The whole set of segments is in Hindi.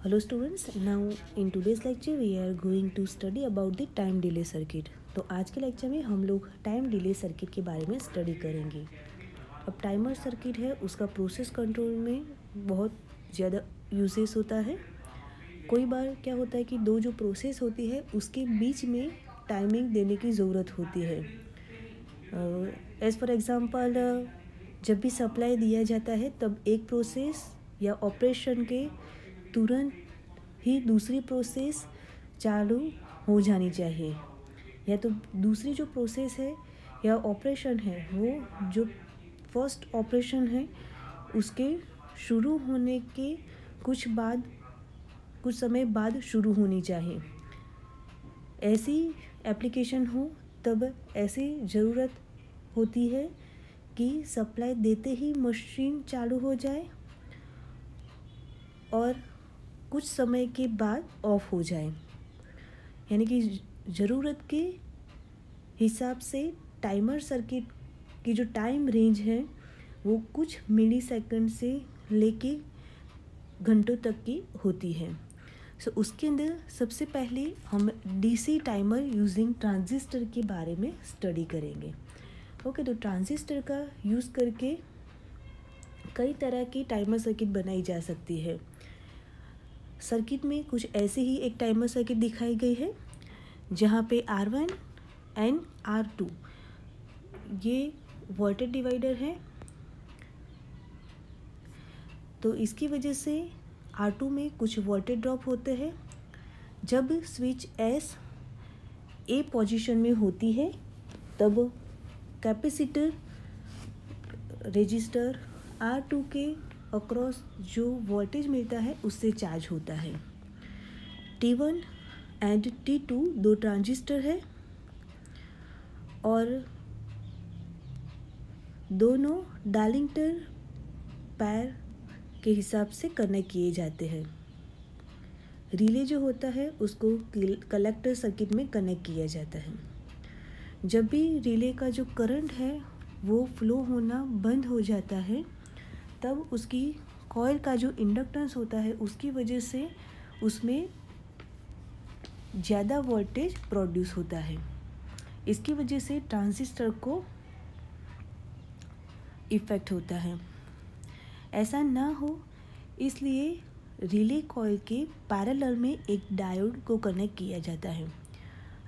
Hello students, now in today's lecture we are going to study about the time delay circuit। तो आज के लेक्चर में हम लोग टाइम डिले सर्किट के बारे में स्टडी करेंगे। अब टाइमर सर्किट है उसका प्रोसेस कंट्रोल में बहुत ज़्यादा यूजेस होता है। कोई बार क्या होता है कि दो जो प्रोसेस होती है उसके बीच में टाइमिंग देने की ज़रूरत होती है। एज़ फॉर एग्ज़ाम्पल जब भी सप्लाई दिया जाता है तब एक प्रोसेस या ऑपरेशन के तुरंत ही दूसरी प्रोसेस चालू हो जानी चाहिए, या तो दूसरी जो प्रोसेस है या ऑपरेशन है वो जो फर्स्ट ऑपरेशन है उसके शुरू होने के कुछ समय बाद शुरू होनी चाहिए। ऐसी एप्लीकेशन हो तब ऐसी ज़रूरत होती है कि सप्लाई देते ही मशीन चालू हो जाए और कुछ समय के बाद ऑफ हो जाए, यानी कि ज़रूरत के हिसाब से टाइमर सर्किट की जो टाइम रेंज है वो कुछ मिली सेकंड से लेके घंटों तक की होती है। उसके अंदर सबसे पहले हम डीसी टाइमर यूजिंग ट्रांजिस्टर के बारे में स्टडी करेंगे। ओके, तो ट्रांजिस्टर का यूज़ करके कई तरह की टाइमर सर्किट बनाई जा सकती है। सर्किट में कुछ ऐसे ही एक टाइमर सर्किट दिखाई गई है जहाँ पे R1 एंड R2 ये वोल्टेज डिवाइडर है। तो इसकी वजह से R2 में कुछ वोल्टेज ड्रॉप होते हैं। जब स्विच S A पोजीशन में होती है तब कैपेसिटर रेजिस्टर R2 के अक्रॉस जो वोल्टेज मिलता है उससे चार्ज होता है। T1 एंड T2 दो ट्रांजिस्टर है और दोनों डार्लिंगटन पैर के हिसाब से कनेक्ट किए जाते हैं। रिले जो होता है उसको कलेक्टर सर्किट में कनेक्ट किया जाता है। जब भी रिले का जो करंट है वो फ्लो होना बंद हो जाता है तब उसकी कॉइल का जो इंडक्टेंस होता है उसकी वजह से उसमें ज़्यादा वोल्टेज प्रोड्यूस होता है। इसकी वजह से ट्रांजिस्टर को इफ़ेक्ट होता है। ऐसा ना हो इसलिए रिले कॉइल के पैरेलल में एक डायोड को कनेक्ट किया जाता है।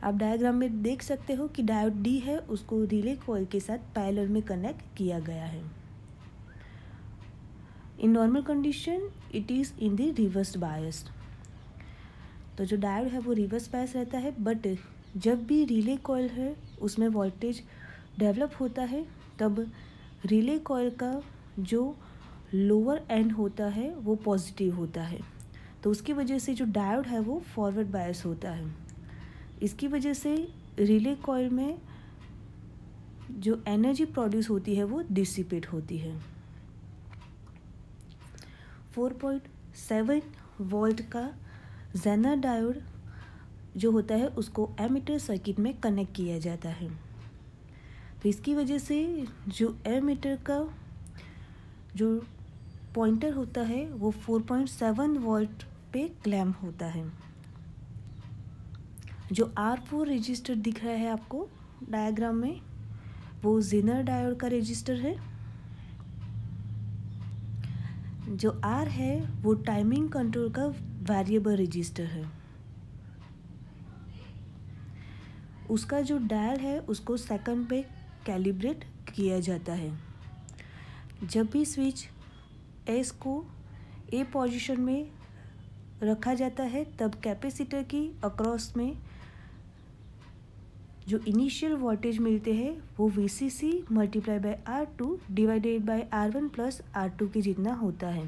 आप डायग्राम में देख सकते हो कि डायोड डी है उसको रिले कॉइल के साथ पैरेलल में कनेक्ट किया गया है। In normal condition it is in the reverse biased. तो जो डायोड है वो रिवर्स बायस रहता है, बट जब भी रिले कॉइल है उसमें वोल्टेज डेवलप होता है तब रिले कॉइल का जो लोअर एंड होता है वो पॉजिटिव होता है। तो उसकी वजह से जो डायोड है वो फॉरवर्ड बायस होता है। इसकी वजह से रिले कॉइल में जो एनर्जी प्रोड्यूस होती है वो डिसिपेट होती है। 4.7 वोल्ट का जेनर डायोड जो होता है उसको एमीटर सर्किट में कनेक्ट किया जाता है। तो इसकी वजह से जो एमीटर का जो पॉइंटर होता है वो 4.7 वोल्ट पे क्लैम्प होता है। जो R4 रजिस्टर दिख रहा है आपको डायग्राम में वो जेनर डायोड का रजिस्टर है। जो R है वो टाइमिंग कंट्रोल का वेरिएबल रजिस्टर है। उसका जो डायल है उसको सेकंड पे कैलिब्रेट किया जाता है। जब भी स्विच एस को ए पोजीशन में रखा जाता है तब कैपेसिटर की अक्रॉस में जो इनिशियल वोल्टेज मिलते हैं वो VCC multiply by R2 divided by R1 plus R2 के जितना होता है।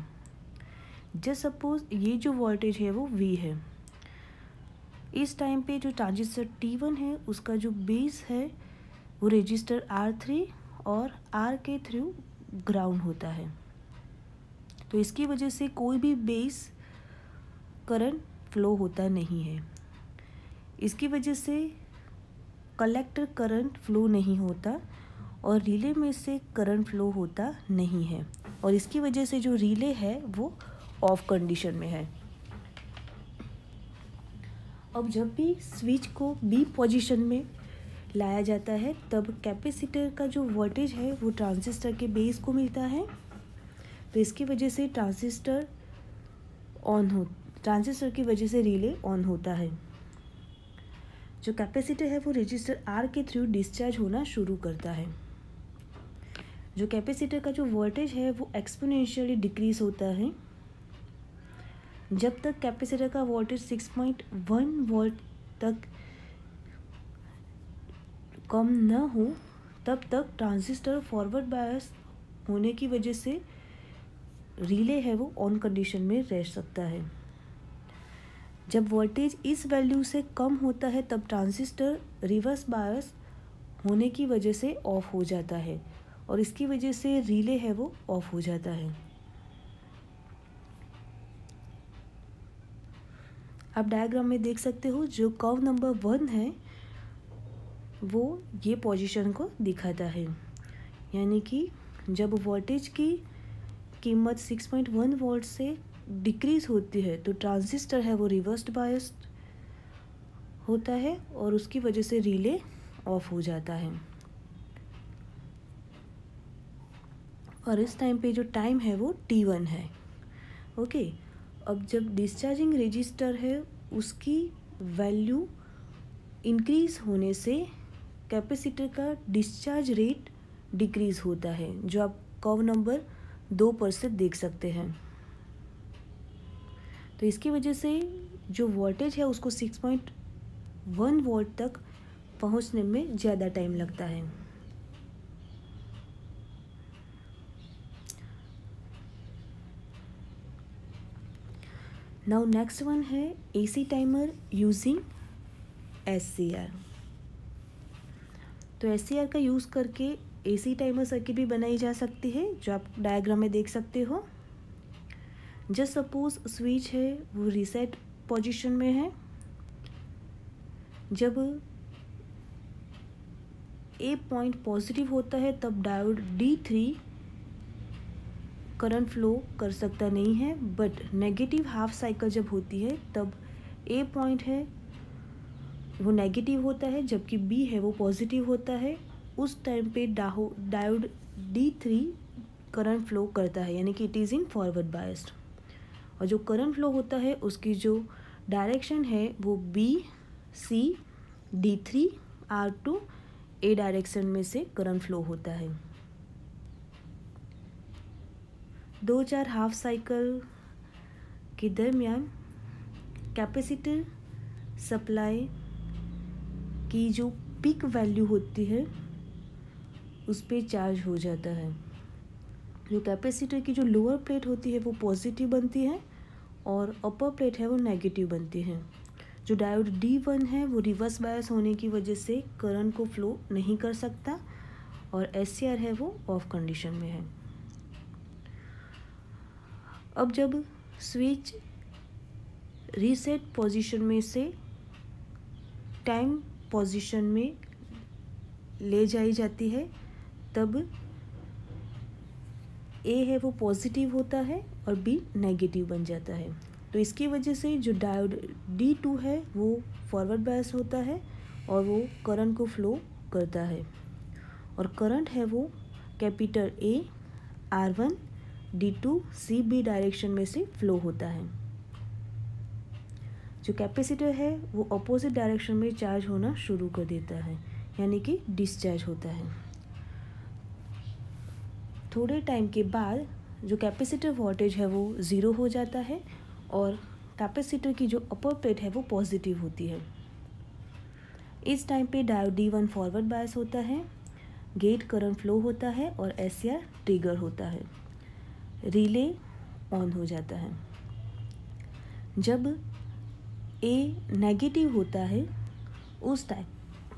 जस्ट सपोज ये जो वोल्टेज है वो V है। इस टाइम पे जो ट्रांजिस्टर T1 है उसका जो बेस है वो रजिस्टर R3 और R के थ्रू ग्राउंड होता है। तो इसकी वजह से कोई भी बेस करंट फ्लो होता नहीं है। इसकी वजह से कलेक्टर करंट फ्लो नहीं होता और रिले में से करंट फ्लो होता नहीं है और इसकी वजह से जो रिले है वो ऑफ कंडीशन में है। अब जब भी स्विच को बी पोजीशन में लाया जाता है तब कैपेसिटर का जो वोल्टेज है वो ट्रांजिस्टर के बेस को मिलता है, तो इसकी वजह से ट्रांजिस्टर की वजह से रिले ऑन होता है। जो कैपेसिटर है वो रजिस्टर आर के थ्रू डिस्चार्ज होना शुरू करता है। जो कैपेसिटर का जो वोल्टेज है वो एक्सपोनेंशियली डिक्रीज होता है। जब तक कैपेसिटर का वोल्टेज 6.1 वोल्ट तक कम न हो तब तक ट्रांजिस्टर फॉरवर्ड बायस होने की वजह से रिले है वो ऑन कंडीशन में रह सकता है। जब वोल्टेज इस वैल्यू से कम होता है तब ट्रांजिस्टर रिवर्स बायस होने की वजह से ऑफ हो जाता है और इसकी वजह से रिले है वो ऑफ हो जाता है। आप डायग्राम में देख सकते हो जो कर्व नंबर 1 है वो ये पोजीशन को दिखाता है, यानी कि जब वोल्टेज की कीमत 6.1 वोल्ट से डिक्रीज होती है तो ट्रांजिस्टर है वो रिवर्स्ड बायस्ड होता है और उसकी वजह से रिले ऑफ हो जाता है। और इस टाइम पे जो टाइम है वो T1 है। ओके, अब जब डिस्चार्जिंग रजिस्टर है उसकी वैल्यू इंक्रीज होने से कैपेसिटर का डिस्चार्ज रेट डिक्रीज होता है, जो आप कर्व नंबर 2 पर से देख सकते हैं। तो इसकी वजह से जो वोल्टेज है उसको 6.1 वोल्ट तक पहुंचने में ज़्यादा टाइम लगता है। नाउ नेक्स्ट वन है एसी टाइमर यूजिंग SCR। तो SCR का यूज़ करके एसी टाइमर सर्किट भी बनाई जा सकती है, जो आप डायग्राम में देख सकते हो। जस्ट सपोज स्विच है वो रीसेट पोजीशन में है। जब ए पॉइंट पॉजिटिव होता है तब डायोड D3 करंट फ्लो कर सकता नहीं है, बट नेगेटिव हाफ साइकिल जब होती है तब ए पॉइंट है वो नेगेटिव होता है जबकि बी है वो पॉजिटिव होता है। उस टाइम पे डायोड D3 करंट फ्लो करता है, यानी कि it is in forward biased. और जो करंट फ्लो होता है उसकी जो डायरेक्शन है वो BC D3 R2 A direction में से करंट फ्लो होता है। 2-4 हाफ साइकिल के दरमियान कैपेसिटर सप्लाई की जो पीक वैल्यू होती है उस पे चार्ज हो जाता है। जो कैपेसिटर की जो लोअर प्लेट होती है वो पॉजिटिव बनती है और अपर प्लेट है वो नेगेटिव बनती है। जो डायोड D1 है वो रिवर्स बायस होने की वजह से करंट को फ्लो नहीं कर सकता और SCR है वो ऑफ कंडीशन में है। अब जब स्विच रीसेट पोजीशन में से टाइम पोजीशन में ले जाई जाती है तब A है वो पॉजिटिव होता है और B नेगेटिव बन जाता है। तो इसकी वजह से जो डायोड D2 है वो फॉरवर्ड बायस होता है और वो करंट को फ्लो करता है और करंट है वो capital A R1 D2 C B direction में से फ्लो होता है। जो कैपेसिटर है वो अपोजिट डायरेक्शन में चार्ज होना शुरू कर देता है, यानी कि डिस्चार्ज होता है। थोड़े टाइम के बाद जो कैपेसिटर वोल्टेज है वो 0 हो जाता है और कैपेसिटर की जो अपर प्लेट है वो पॉजिटिव होती है। इस टाइम पे डायोड D1 फॉरवर्ड बायस होता है, गेट करंट फ्लो होता है और SCR ट्रिगर होता है, रिले ऑन हो जाता है। जब A नेगेटिव होता है उस टाइम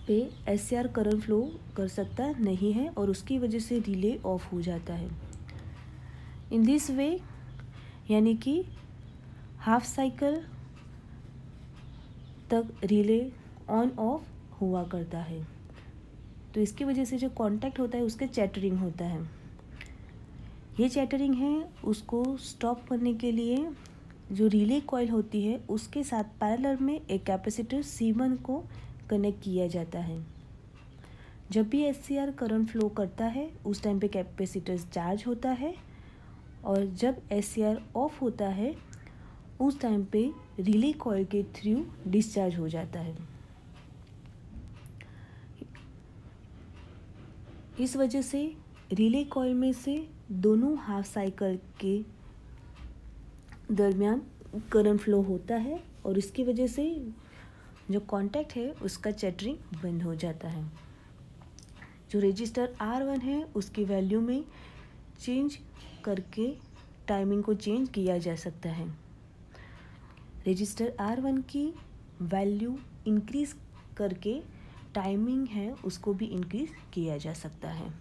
पे SCR करंट फ्लो कर सकता नहीं है और उसकी वजह से रिले ऑफ हो जाता है। इन दिस वे, यानी कि हाफ साइकिल तक रिले ऑन ऑफ हुआ करता है। तो इसकी वजह से जो कांटेक्ट होता है उसके चैटरिंग होता है। ये चैटरिंग है उसको स्टॉप करने के लिए जो रिले कॉइल होती है उसके साथ पैरेलल में एक कैपेसिटर C1 को कनेक्ट किया जाता है। जब भी SCR करंट फ्लो करता है उस टाइम पे कैपेसिटर चार्ज होता है, और जब SCR ऑफ होता है उस टाइम पे रिले कॉइल के थ्रू डिस्चार्ज हो जाता है। इस वजह से रिले कॉइल में से दोनों हाफ साइकिल के दरमियान करंट फ्लो होता है, और इसकी वजह से जो कांटेक्ट है उसका चैटरिंग बंद हो जाता है। जो रजिस्टर R1 है उसकी वैल्यू में चेंज करके टाइमिंग को चेंज किया जा सकता है। रजिस्टर R1 की वैल्यू इंक्रीज करके टाइमिंग है उसको भी इंक्रीज किया जा सकता है।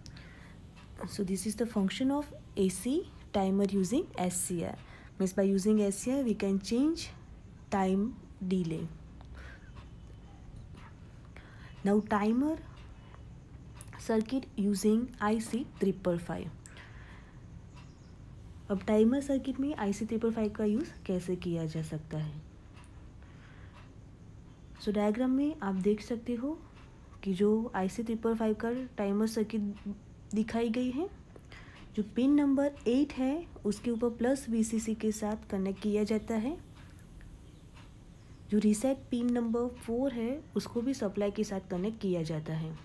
So this is the function of AC timer using SCR. Means by using SCR we can change time delay. Now timer circuit using IC555. अब टाइमर सर्किट में IC555 का यूज़ कैसे किया जा सकता है। सो डायग्राम में आप देख सकते हो कि जो IC555 का टाइमर सर्किट दिखाई गई है, जो पिन नंबर 8 है उसके ऊपर प्लस VCC के साथ कनेक्ट किया जाता है। जो रीसेट पिन नंबर 4 है उसको भी सप्लाई के साथ कनेक्ट किया जाता है।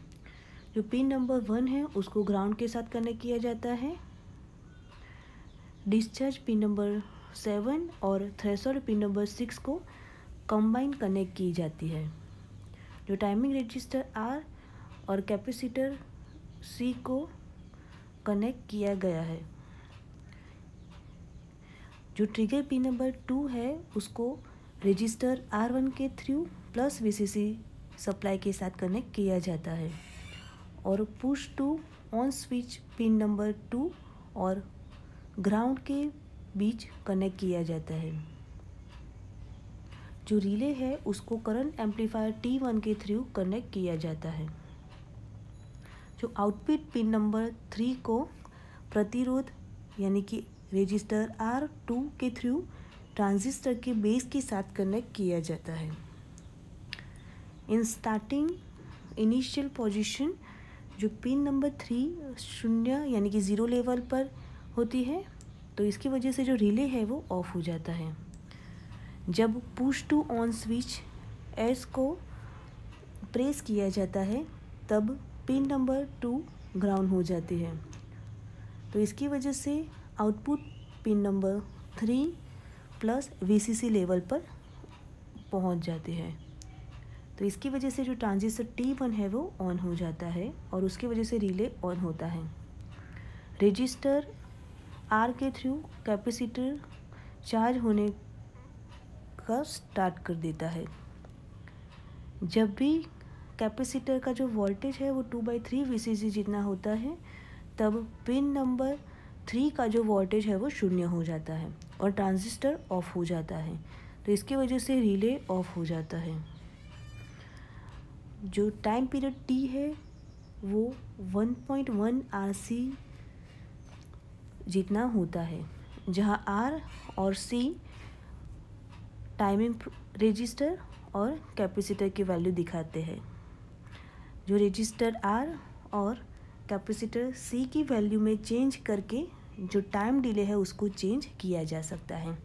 जो पिन नंबर 1 है उसको ग्राउंड के साथ कनेक्ट किया जाता है। डिस्चार्ज पिन नंबर 7 और थ्रेशोल्ड पिन नंबर 6 को कंबाइन कनेक्ट की जाती है। जो टाइमिंग रजिस्टर R और कैपेसिटर C को कनेक्ट किया गया है। जो ट्रिगर पिन नंबर 2 है उसको रजिस्टर R1 के थ्रू प्लस VCC सप्लाई के साथ कनेक्ट किया जाता है, और push to on switch pin number 2 और ग्राउंड के बीच कनेक्ट किया जाता है। जो रिले है उसको करंट एम्पलीफायर T1 के थ्रू कनेक्ट किया जाता है। जो आउटपुट पिन नंबर 3 को प्रतिरोध यानी कि रजिस्टर R2 के थ्रू ट्रांजिस्टर के बेस के साथ कनेक्ट किया जाता है। इन स्टार्टिंग इनिशियल पोजीशन जो पिन नंबर 3 शून्य यानी कि 0 लेवल पर होती है, तो इसकी वजह से जो रिले है वो ऑफ हो जाता है। जब push to on switch S को प्रेस किया जाता है तब पिन नंबर 2 ग्राउंड हो जाती है, तो इसकी वजह से output pin number 3 plus VCC level पर पहुंच जाती है। तो इसकी वजह से जो ट्रांजिस्टर T1 है वो ऑन हो जाता है, और उसकी वजह से रिले ऑन होता है। रजिस्टर R के थ्रू कैपेसिटर चार्ज होने का स्टार्ट कर देता है। जब भी कैपेसिटर का जो वोल्टेज है वो 2/3 VCC जितना होता है, तब पिन नंबर 3 का जो वोल्टेज है वो शून्य हो जाता है और ट्रांजिस्टर ऑफ हो जाता है, तो इसकी वजह से रिले ऑफ हो जाता है। जो टाइम पीरियड T है वो 1.1 RC जितना होता है, जहाँ R और C टाइमिंग रजिस्टर और कैपेसिटर की वैल्यू दिखाते हैं। जो रजिस्टर R और कैपेसिटर C की वैल्यू में चेंज करके जो टाइम डिले है उसको चेंज किया जा सकता है।